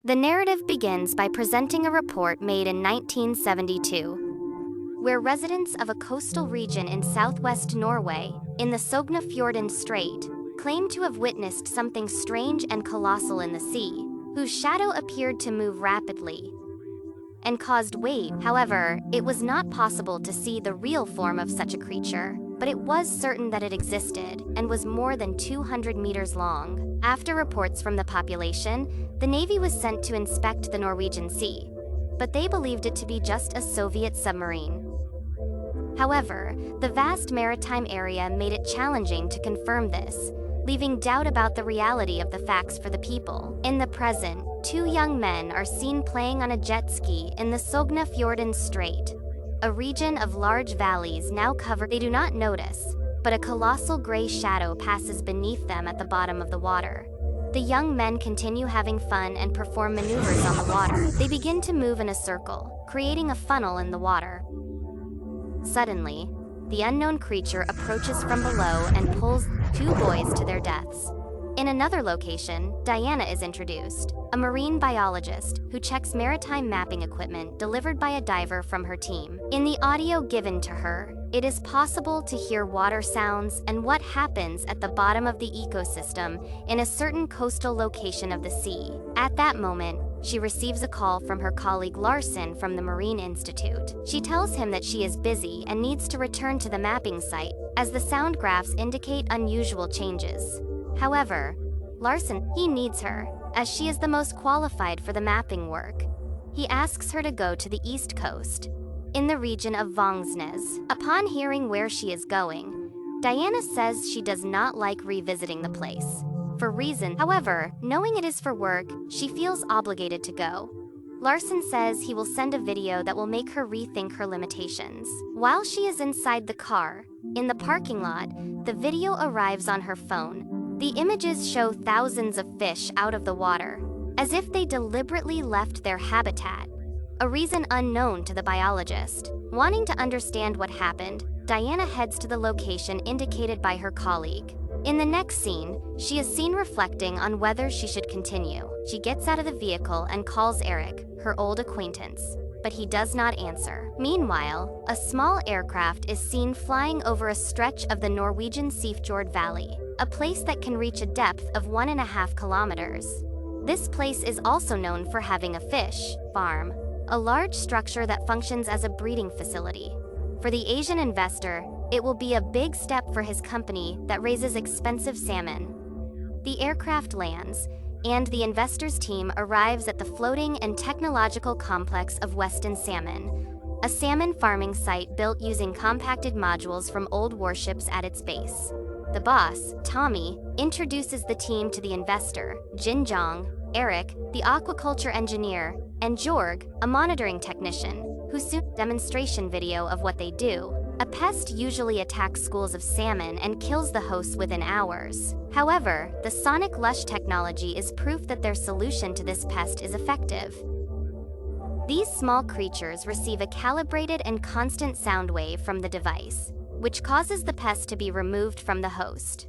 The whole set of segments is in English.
The narrative begins by presenting a report made in 1972, where residents of a coastal region in southwest Norway, in the Sognefjorden Strait, claimed to have witnessed something strange and colossal in the sea, whose shadow appeared to move rapidly and caused waves. However, it was not possible to see the real form of such a creature, but it was certain that it existed and was more than 200 meters long. After reports from the population, the Navy was sent to inspect the Norwegian Sea, but they believed it to be just a Soviet submarine. However, the vast maritime area made it challenging to confirm this, leaving doubt about the reality of the facts for the people. In the present, two young men are seen playing on a jet ski in the Sognefjorden Strait, a region of large valleys now covered. They do not notice, but a colossal gray shadow passes beneath them at the bottom of the water. The young men continue having fun and perform maneuvers on the water. They begin to move in a circle, creating a funnel in the water. Suddenly, the unknown creature approaches from below and pulls two boys to their deaths. In another location, Diana is introduced, a marine biologist who checks maritime mapping equipment delivered by a diver from her team. In the audio given to her, it is possible to hear water sounds and what happens at the bottom of the ecosystem in a certain coastal location of the sea. At that moment, she receives a call from her colleague Larson from the Marine Institute. She tells him that she is busy and needs to return to the mapping site, as the sound graphs indicate unusual changes. However, Larson, he needs her, as she is the most qualified for the mapping work. He asks her to go to the east coast, in the region of Vangsnes. Upon hearing where she is going, Diana says she does not like revisiting the place. For reason, however, knowing it is for work, she feels obligated to go. Larson says he will send a video that will make her rethink her limitations. While she is inside the car, in the parking lot, the video arrives on her phone. The images show thousands of fish out of the water, as if they deliberately left their habitat, a reason unknown to the biologist. Wanting to understand what happened, Diana heads to the location indicated by her colleague. In the next scene, she is seen reflecting on whether she should continue. She gets out of the vehicle and calls Eric, her old acquaintance, but he does not answer. Meanwhile, a small aircraft is seen flying over a stretch of the Norwegian Sea Valley, a place that can reach a depth of 1.5 kilometers. This place is also known for having a fish farm, a large structure that functions as a breeding facility. For the Asian investor, it will be a big step for his company that raises expensive salmon. The aircraft lands, and the investor's team arrives at the floating and technological complex of Weston Salmon, a salmon farming site built using compacted modules from old warships at its base. The boss, Tommy, introduces the team to the investor, Jin Jong, Eric, the aquaculture engineer, and Jorg, a monitoring technician, who soon demonstration video of what they do. A pest usually attacks schools of salmon and kills the hosts within hours. However, the Sonic Lash technology is proof that their solution to this pest is effective. These small creatures receive a calibrated and constant sound wave from the device, which causes the pest to be removed from the host.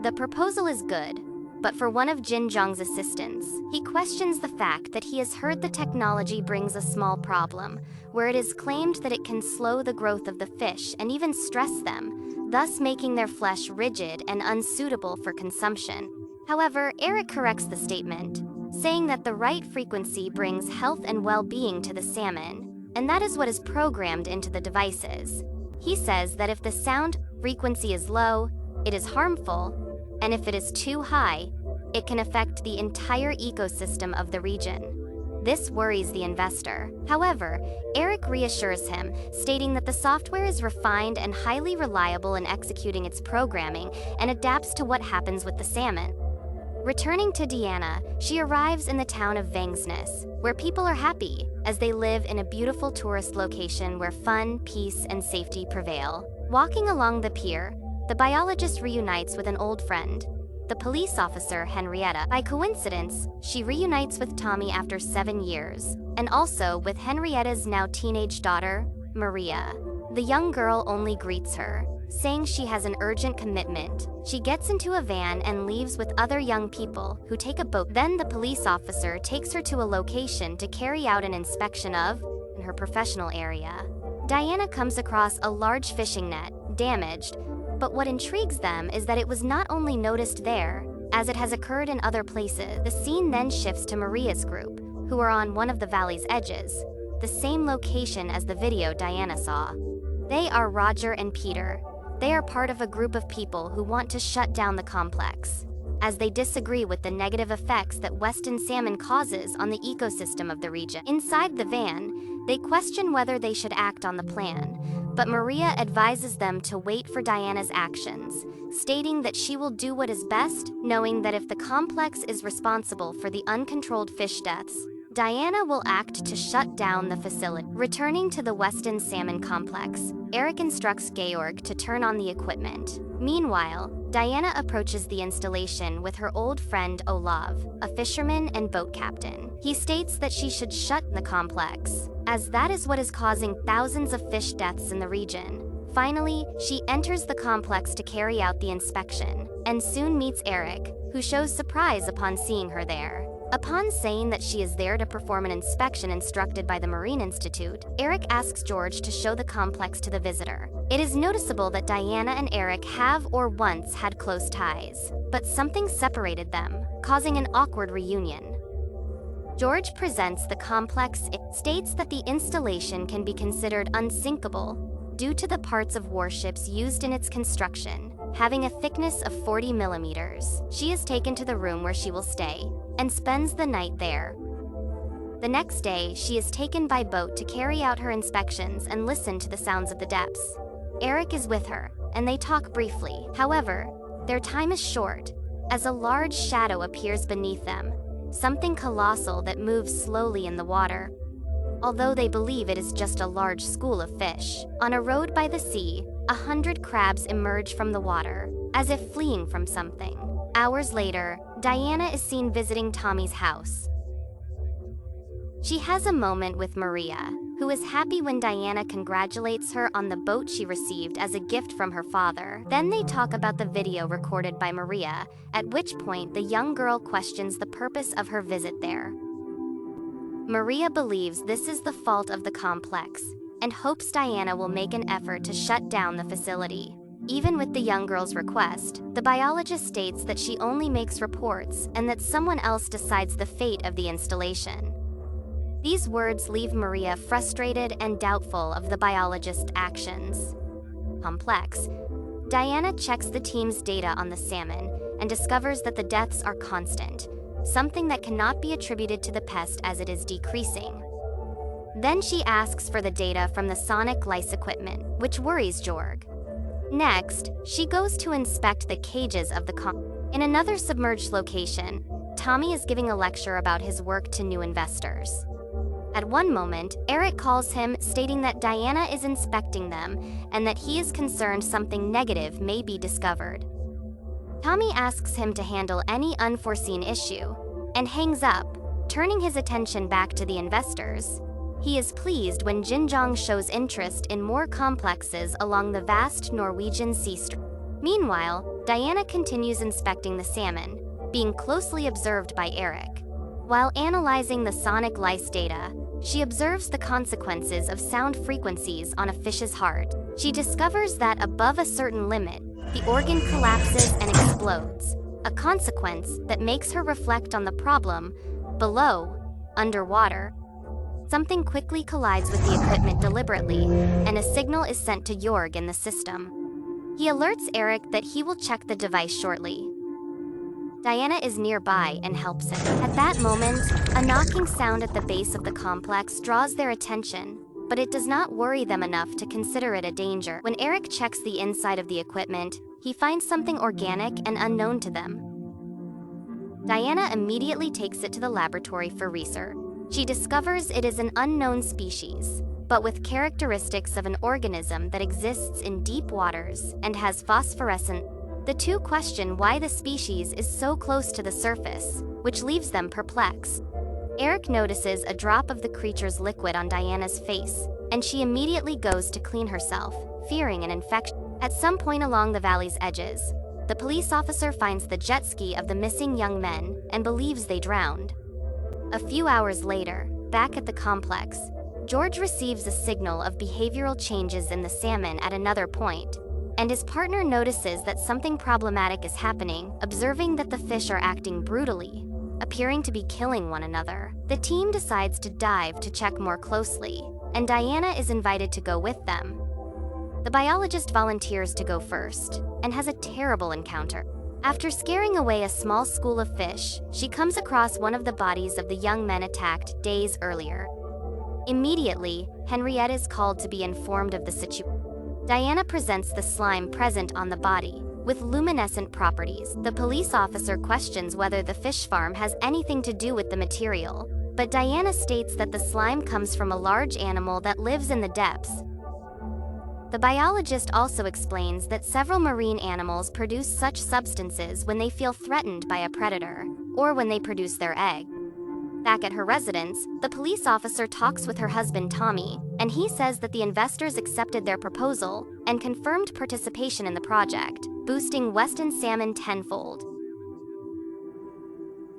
The proposal is good, but for one of Jin Jong's assistants, he questions the fact that he has heard the technology brings a small problem, where it is claimed that it can slow the growth of the fish and even stress them, thus making their flesh rigid and unsuitable for consumption. However, Eric corrects the statement, saying that the right frequency brings health and well-being to the salmon, and that is what is programmed into the devices. He says that if the sound frequency is low, it is harmful, and if it is too high, it can affect the entire ecosystem of the region. This worries the investor. However, Eric reassures him, stating that the software is refined and highly reliable in executing its programming and adapts to what happens with the salmon. Returning to Diana, she arrives in the town of Vangsnes, where people are happy, as they live in a beautiful tourist location where fun, peace, and safety prevail. Walking along the pier, the biologist reunites with an old friend, the police officer Henrietta. By coincidence, she reunites with Tommy after 7 years, and also with Henrietta's now teenage daughter, Maria. The young girl only greets her, saying she has an urgent commitment. She gets into a van and leaves with other young people who take a boat. Then the police officer takes her to a location to carry out an inspection of in her professional area. Diana comes across a large fishing net, damaged, but what intrigues them is that it was not only noticed there, as it has occurred in other places. The scene then shifts to Maria's group, who are on one of the valley's edges, the same location as the video Diana saw. They are Roger and Peter. They are part of a group of people who want to shut down the complex, as they disagree with the negative effects that Western salmon causes on the ecosystem of the region. Inside the van, they question whether they should act on the plan, but Maria advises them to wait for Diana's actions, stating that she will do what is best, knowing that if the complex is responsible for the uncontrolled fish deaths, Diana will act to shut down the facility. Returning to the Weston Salmon Complex, Eric instructs Georg to turn on the equipment. Meanwhile, Diana approaches the installation with her old friend Olav, a fisherman and boat captain. He states that she should shut the complex, as that is what is causing thousands of fish deaths in the region. Finally, she enters the complex to carry out the inspection, and soon meets Eric, who shows surprise upon seeing her there. Upon saying that she is there to perform an inspection instructed by the Marine Institute, Eric asks George to show the complex to the visitor. It is noticeable that Diana and Eric have or once had close ties, but something separated them, causing an awkward reunion. George presents the complex. It states that the installation can be considered unsinkable due to the parts of warships used in its construction, having a thickness of 40 millimeters. She is taken to the room where she will stay, and spends the night there. The next day, she is taken by boat to carry out her inspections and listen to the sounds of the depths. Eric is with her, and they talk briefly. However, their time is short, as a large shadow appears beneath them, something colossal that moves slowly in the water. Although they believe it is just a large school of fish. On a road by the sea, 100 crabs emerge from the water, as if fleeing from something. Hours later, Diana is seen visiting Tommy's house. She has a moment with Maria, who is happy when Diana congratulates her on the boat she received as a gift from her father. Then they talk about the video recorded by Maria, at which point the young girl questions the purpose of her visit there. Maria believes this is the fault of the complex, and hopes Diana will make an effort to shut down the facility. Even with the young girl's request, the biologist states that she only makes reports and that someone else decides the fate of the installation. These words leave Maria frustrated and doubtful of the biologist's actions. Complex. Diana checks the team's data on the salmon and discovers that the deaths are constant, something that cannot be attributed to the pest as it is decreasing. Then she asks for the data from the Sonic Lash equipment, which worries Georg. Next, she goes to inspect the cages of the In another submerged location, Tommy is giving a lecture about his work to new investors. At one moment, Eric calls him, stating that Diana is inspecting them and that he is concerned something negative may be discovered. Tommy asks him to handle any unforeseen issue and hangs up, turning his attention back to the investors. He is pleased when Jinjong shows interest in more complexes along the vast Norwegian Sea. Meanwhile, Diana continues inspecting the salmon, being closely observed by Eric. While analyzing the Sonic Lash data, she observes the consequences of sound frequencies on a fish's heart. She discovers that above a certain limit, the organ collapses and explodes, a consequence that makes her reflect on the problem below, underwater. Something quickly collides with the equipment deliberately, and a signal is sent to Jorg in the system. He alerts Eric that he will check the device shortly. Diana is nearby and helps him. At that moment, a knocking sound at the base of the complex draws their attention, but it does not worry them enough to consider it a danger. When Eric checks the inside of the equipment, he finds something organic and unknown to them. Diana immediately takes it to the laboratory for research. She discovers it is an unknown species, but with characteristics of an organism that exists in deep waters and has phosphorescent. The two question why the species is so close to the surface, which leaves them perplexed. Eric notices a drop of the creature's liquid on Diana's face, and she immediately goes to clean herself, fearing an infection. At some point along the valley's edges, the police officer finds the jet ski of the missing young men and believes they drowned. A few hours later, back at the complex, George receives a signal of behavioral changes in the salmon at another point, and his partner notices that something problematic is happening, observing that the fish are acting brutally, appearing to be killing one another. The team decides to dive to check more closely, and Diana is invited to go with them. The biologist volunteers to go first, and has a terrible encounter. After scaring away a small school of fish, she comes across one of the bodies of the young men attacked days earlier. Immediately, Henriette is called to be informed of the situation. Diana presents the slime present on the body, with luminescent properties. The police officer questions whether the fish farm has anything to do with the material, but Diana states that the slime comes from a large animal that lives in the depths. The biologist also explains that several marine animals produce such substances when they feel threatened by a predator, or when they produce their egg. Back at her residence, the police officer talks with her husband Tommy, and he says that the investors accepted their proposal and confirmed participation in the project, boosting Weston salmon tenfold.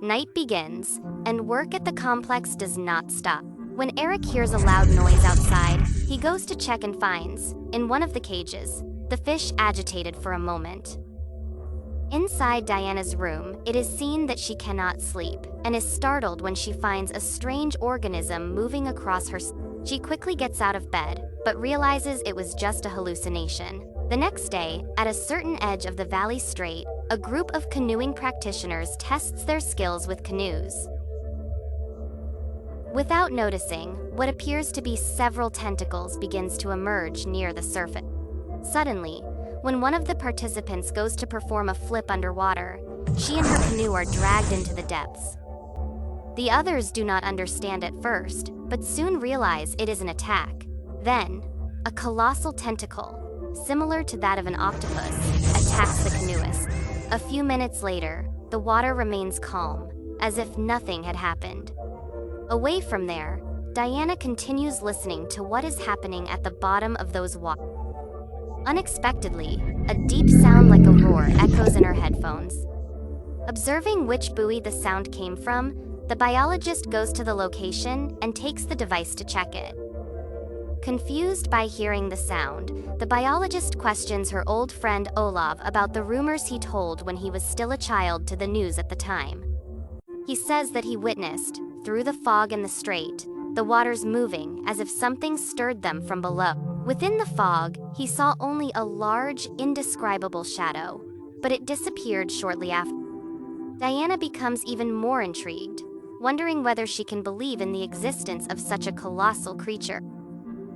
Night begins, and work at the complex does not stop. When Eric hears a loud noise outside, he goes to check and finds, in one of the cages, the fish agitated for a moment. Inside Diana's room, it is seen that she cannot sleep, and is startled when she finds a strange organism moving across her. She quickly gets out of bed, but realizes it was just a hallucination. The next day, at a certain edge of the valley strait, a group of canoeing practitioners tests their skills with canoes. Without noticing, what appears to be several tentacles begins to emerge near the surface. Suddenly, when one of the participants goes to perform a flip underwater, she and her canoe are dragged into the depths. The others do not understand at first, but soon realize it is an attack. Then, a colossal tentacle, similar to that of an octopus, attacks the canoeist. A few minutes later, the water remains calm, as if nothing had happened. Away from there, Diana continues listening to what is happening at the bottom of those waters. Unexpectedly, a deep sound like a roar echoes in her headphones. Observing which buoy the sound came from, the biologist goes to the location and takes the device to check it. Confused by hearing the sound, the biologist questions her old friend Olav about the rumors he told when he was still a child to the news at the time. He says that he witnessed, through the fog in the strait, the waters moving as if something stirred them from below. Within the fog, he saw only a large, indescribable shadow, but it disappeared shortly after. Diana becomes even more intrigued, wondering whether she can believe in the existence of such a colossal creature.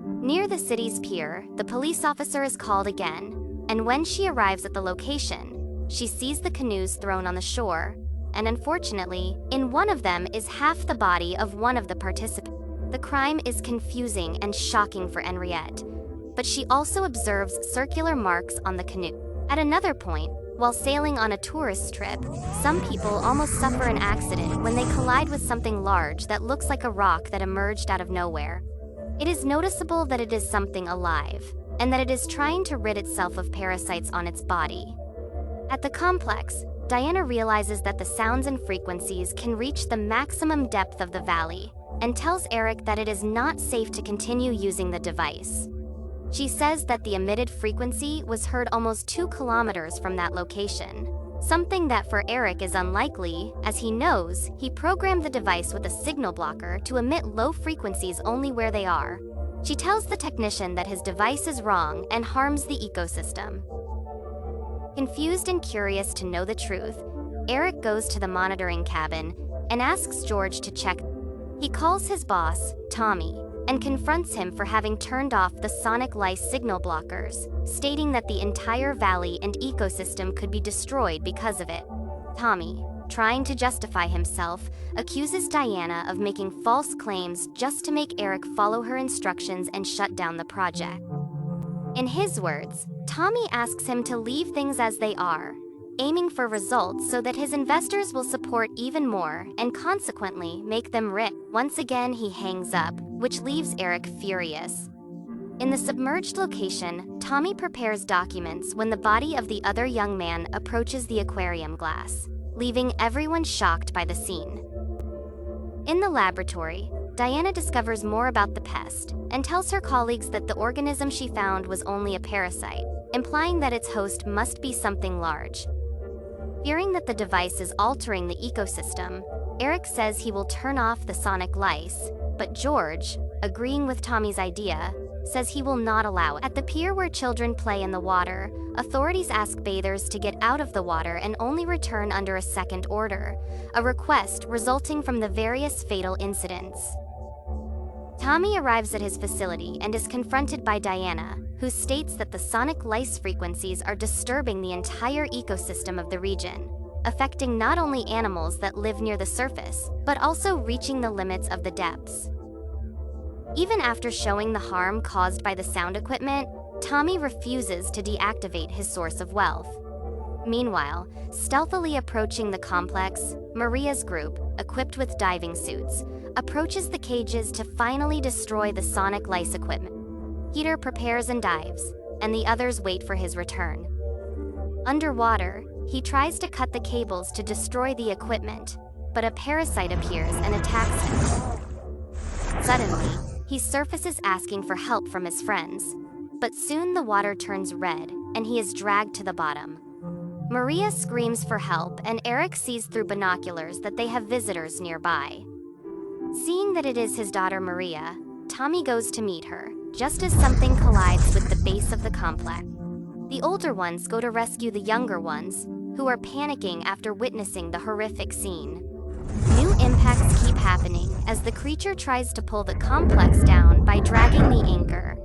Near the city's pier, the police officer is called again, and when she arrives at the location, she sees the canoes thrown on the shore, and unfortunately, in one of them is half the body of one of the participants. The crime is confusing and shocking for Henriette, but she also observes circular marks on the canoe. At another point, while sailing on a tourist trip, some people almost suffer an accident when they collide with something large that looks like a rock that emerged out of nowhere. It is noticeable that it is something alive, and that it is trying to rid itself of parasites on its body. At the complex, Diana realizes that the sounds and frequencies can reach the maximum depth of the valley, and tells Eric that it is not safe to continue using the device. She says that the emitted frequency was heard almost 2 kilometers from that location, something that for Eric is unlikely, as he knows he programmed the device with a signal blocker to emit low frequencies only where they are. She tells the technician that his device is wrong and harms the ecosystem. Confused and curious to know the truth, Eric goes to the monitoring cabin and asks George to check. He calls his boss, Tommy, and confronts him for having turned off the Sonic Lash signal blockers, stating that the entire valley and ecosystem could be destroyed because of it. Tommy, trying to justify himself, accuses Diana of making false claims just to make Eric follow her instructions and shut down the project. In his words, Tommy asks him to leave things as they are, aiming for results so that his investors will support even more and consequently make them rich. Once again, he hangs up, which leaves Eric furious. In the submerged location, Tommy prepares documents when the body of the other young man approaches the aquarium glass, leaving everyone shocked by the scene. In the laboratory, Diana discovers more about the pest and tells her colleagues that the organism she found was only a parasite, implying that its host must be something large. Fearing that the device is altering the ecosystem, Eric says he will turn off the Sonic Lash, but George, agreeing with Tommy's idea, says he will not allow it. At the pier where children play in the water, authorities ask bathers to get out of the water and only return under a second order, a request resulting from the various fatal incidents. Tommy arrives at his facility and is confronted by Diana, who states that the Sonic Lash frequencies are disturbing the entire ecosystem of the region, affecting not only animals that live near the surface, but also reaching the limits of the depths. Even after showing the harm caused by the sound equipment, Tommy refuses to deactivate his source of wealth. Meanwhile, stealthily approaching the complex, Maria's group, equipped with diving suits, approaches the cages to finally destroy the Sonic Lash equipment. Peter prepares and dives, and the others wait for his return. Underwater, he tries to cut the cables to destroy the equipment, but a parasite appears and attacks him. Suddenly, he surfaces asking for help from his friends, but soon the water turns red and he is dragged to the bottom. Maria screams for help and Eric sees through binoculars that they have visitors nearby. Seeing that it is his daughter Maria, Tommy goes to meet her, just as something collides with the base of the complex. The older ones go to rescue the younger ones, who are panicking after witnessing the horrific scene. New impacts keep happening as the creature tries to pull the complex down by dragging the anchor.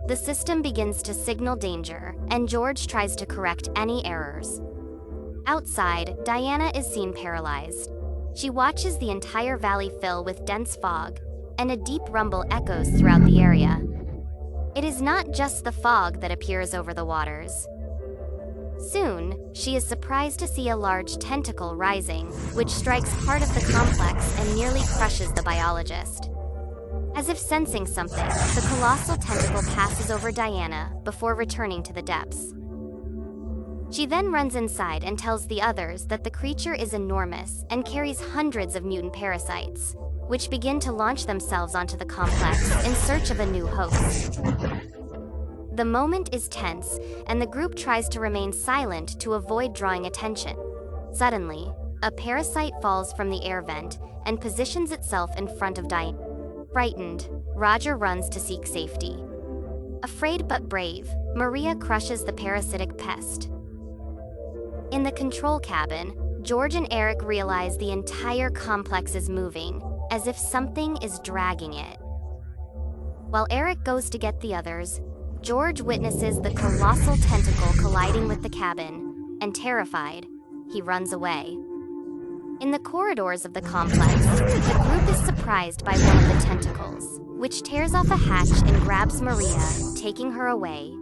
The system begins to signal danger, and George tries to correct any errors. Outside, Diana is seen paralyzed. She watches the entire valley fill with dense fog, and a deep rumble echoes throughout the area. It is not just the fog that appears over the waters. Soon, she is surprised to see a large tentacle rising, which strikes part of the complex and nearly crushes the biologist. As if sensing something, the colossal tentacle passes over Diana before returning to the depths. She then runs inside and tells the others that the creature is enormous and carries hundreds of mutant parasites, which begin to launch themselves onto the complex in search of a new host. The moment is tense, and the group tries to remain silent to avoid drawing attention. Suddenly, a parasite falls from the air vent and positions itself in front of Diana. Frightened, Roger runs to seek safety. Afraid but brave, Maria crushes the parasitic pest. In the control cabin, George and Eric realize the entire complex is moving, as if something is dragging it. While Eric goes to get the others, George witnesses the colossal tentacle colliding with the cabin, and terrified, he runs away. In the corridors of the complex, the group is surprised by one of the tentacles, which tears off a hatch and grabs Maria, taking her away.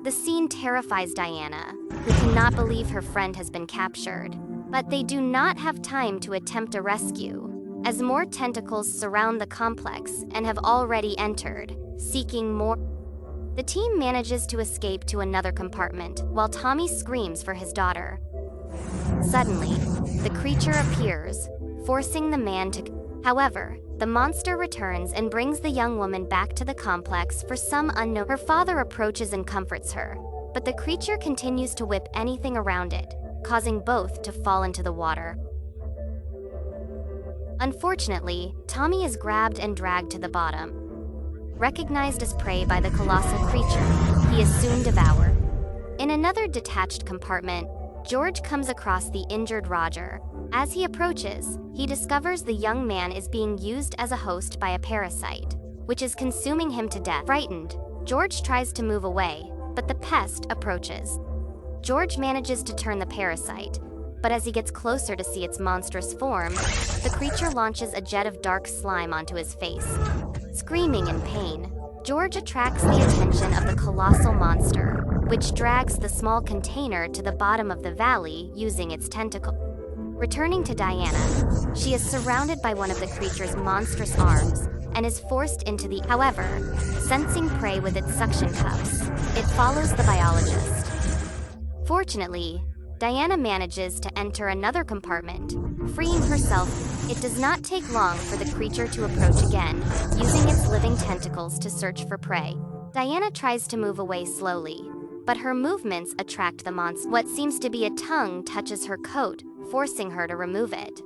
The scene terrifies Diana, who cannot believe her friend has been captured, but they do not have time to attempt a rescue, as more tentacles surround the complex and have already entered, seeking more. The team manages to escape to another compartment while Tommy screams for his daughter. Suddenly, the creature appears, forcing the man to. However, the monster returns and brings the young woman back to the complex for some unknown. Her father approaches and comforts her, but the creature continues to whip anything around it, causing both to fall into the water. Unfortunately, Tommy is grabbed and dragged to the bottom. Recognized as prey by the colossal creature, he is soon devoured. In another detached compartment, George comes across the injured Roger. As he approaches, he discovers the young man is being used as a host by a parasite, which is consuming him to death. Frightened, George tries to move away, but the pest approaches. George manages to turn the parasite, but as he gets closer to see its monstrous form, the creature launches a jet of dark slime onto his face. Screaming in pain, George attracts the attention of the colossal monster, which drags the small container to the bottom of the valley using its tentacle. Returning to Diana, she is surrounded by one of the creature's monstrous arms and is forced into the. However, sensing prey with its suction cups, it follows the biologist. Fortunately, Diana manages to enter another compartment, freeing herself. It does not take long for the creature to approach again, using its living tentacles to search for prey. Diana tries to move away slowly, but her movements attract the monster. What seems to be a tongue touches her coat, forcing her to remove it.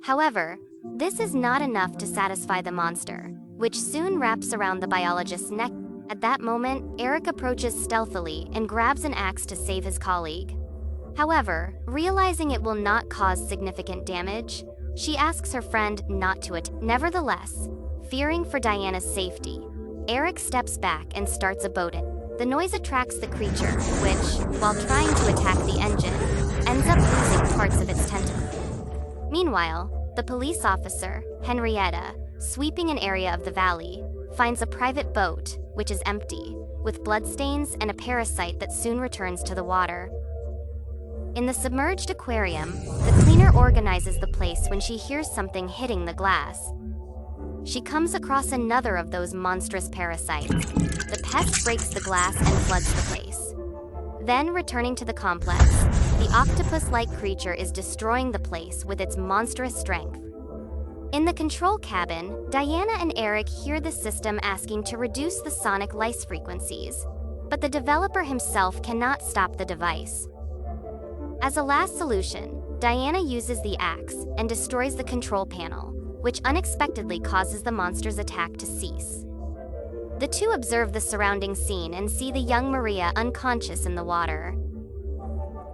However, this is not enough to satisfy the monster, which soon wraps around the biologist's neck. At that moment, Eric approaches stealthily and grabs an axe to save his colleague. However, realizing it will not cause significant damage, she asks her friend not to attack. Nevertheless, fearing for Diana's safety, Eric steps back and starts a boat. The noise attracts the creature, which, while trying to attack the engine, ends up losing parts of its tentacles. Meanwhile, the police officer, Henrietta, sweeping an area of the valley, finds a private boat, which is empty, with bloodstains and a parasite that soon returns to the water. In the submerged aquarium, the cleaner organizes the place when she hears something hitting the glass. She comes across another of those monstrous parasites. The pest breaks the glass and floods the place. Then, returning to the complex, the octopus-like creature is destroying the place with its monstrous strength. In the control cabin, Diana and Eric hear the system asking to reduce the Sonic Lash frequencies, but the developer himself cannot stop the device. As a last solution, Diana uses the axe and destroys the control panel, which unexpectedly causes the monster's attack to cease. The two observe the surrounding scene and see the young Maria unconscious in the water.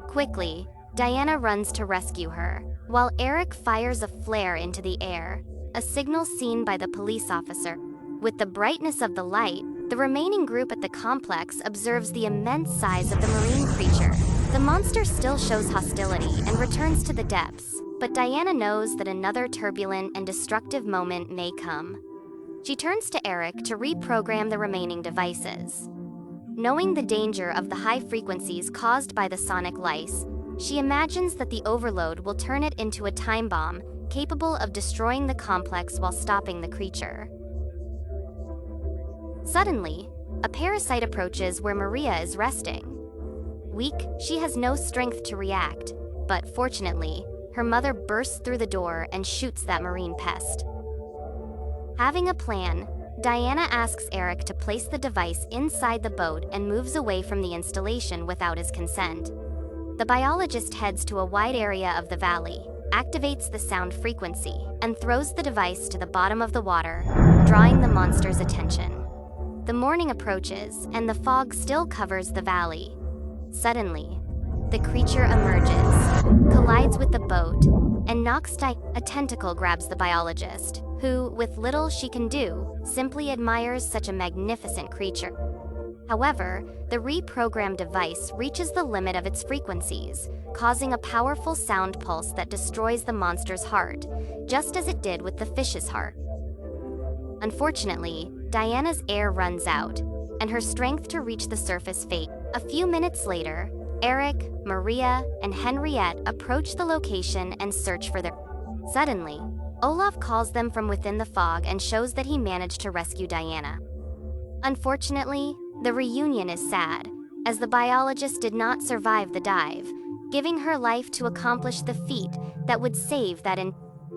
Quickly, Diana runs to rescue her, while Eric fires a flare into the air, a signal seen by the police officer. With the brightness of the light, the remaining group at the complex observes the immense size of the marine creature. The monster still shows hostility and returns to the depths, but Diana knows that another turbulent and destructive moment may come. She turns to Eric to reprogram the remaining devices. Knowing the danger of the high frequencies caused by the Sonic Lash, she imagines that the overload will turn it into a time bomb capable of destroying the complex while stopping the creature. Suddenly, a parasite approaches where Maria is resting. Weak, she has no strength to react, but fortunately, her mother bursts through the door and shoots that marine pest. Having a plan, Diana asks Eric to place the device inside the boat and moves away from the installation without his consent. The biologist heads to a wide area of the valley, activates the sound frequency, and throws the device to the bottom of the water, drawing the monster's attention. The morning approaches, and the fog still covers the valley. Suddenly, the creature emerges, collides with the boat, and knocks a tentacle grabs the biologist, who, with little she can do, simply admires such a magnificent creature. However, the reprogrammed device reaches the limit of its frequencies, causing a powerful sound pulse that destroys the monster's heart, just as it did with the fish's heart. Unfortunately, Diana's air runs out, and her strength to reach the surface fades. A few minutes later, Eric, Maria, and Henriette approach the location and search for their. Suddenly, Olaf calls them from within the fog and shows that he managed to rescue Diana. Unfortunately, the reunion is sad, as the biologist did not survive the dive, giving her life to accomplish the feat that would save that.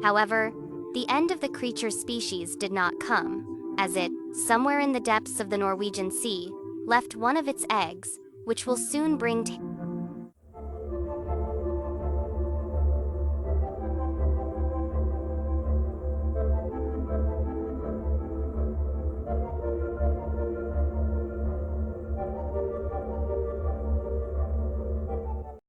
However, the end of the creature's species did not come, as it, somewhere in the depths of the Norwegian Sea, left one of its eggs, which will soon bring